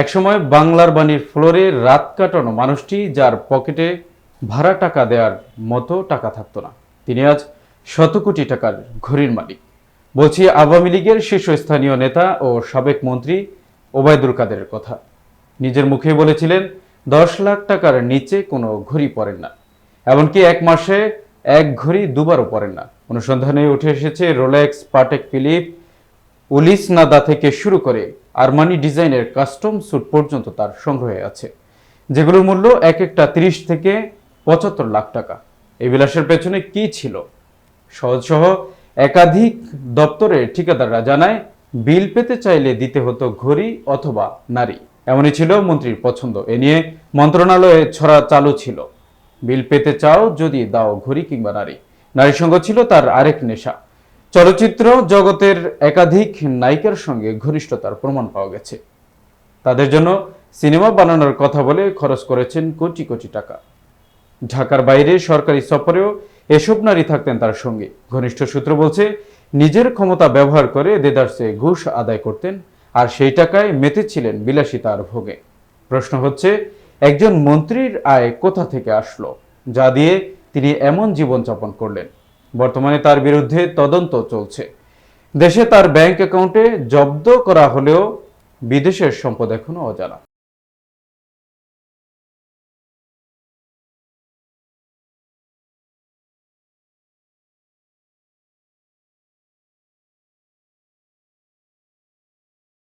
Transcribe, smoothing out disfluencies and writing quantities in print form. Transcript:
একসময় বাংলার বাণীর ফ্লোরে রাত কাটানো মানুষটি, যার পকেটে ভাড়া টাকা দেওয়ার মতো টাকা থাকতো না, তিনি আজ শত কোটি টাকার ঘড়ির মালিক। বলছি আওয়ামী লীগের শীর্ষস্থানীয় নেতা ও সাবেক মন্ত্রী ওবায়দুল কাদেরের কথা। নিজের মুখে বলেছিলেন 10 লাখ টাকার নিচে কোনো ঘড়ি পরেন না, এমনকি এক মাসে এক ঘড়ি দুবারও পরেন না। অনুসন্ধানে উঠে এসেছে রোলেক্স, পাটেক ফিলিপ, উলিস নাদা থেকে শুরু করে আরমানি ডিজাইনের কাস্টম স্যুট পর্যন্ত তার সংগ্রহে আছে, যেগুলোর মূল্য এক একটা 30 থেকে 75 লাখ টাকা। এই বিলাসের পেছনে কি ছিল? সহজসহ একাধিক দপ্তরের ঠিকাদাররা জানায়, বিল পেতে চাইলে দিতে হতো ঘড়ি অথবা নারী। এমনই ছিল মন্ত্রীর পছন্দ। এ নিয়ে মন্ত্রণালয়ে ছড়া চালু ছিল, বিল পেতে চাও যদি দাও ঘড়ি কিংবা নারী। নারী সঙ্গ ছিল তার আরেক নেশা। চলচ্চিত্র জগতের একাধিক নায়িকার সঙ্গে ঘনিষ্ঠতার প্রমাণ পাওয়া গেছে। তাদের জন্য সিনেমা বানানোর কথা বলে খরচ করেছেন কোটি কোটি টাকা। ঢাকার বাইরে সরকারি সফরেও এসব নারী থাকতেন তার সঙ্গে। ঘনিষ্ঠ সূত্র বলছে, নিজের ক্ষমতা ব্যবহার করে দেদারসে ঘুষ আদায় করতেন, আর সেই টাকায় মেতেছিলেন বিলাসিতার ভোগে। প্রশ্ন হচ্ছে, একজন মন্ত্রীর আয় কোথা থেকে আসলো, যা দিয়ে তিনি এমন জীবনযাপন করলেন? বর্তমানে তার বিরুদ্ধে তদন্ত চলছে। দেশে তার ব্যাংক অ্যাকাউন্টে জব্দ করা হলেও বিদেশের সম্পদ এখনো অজানা।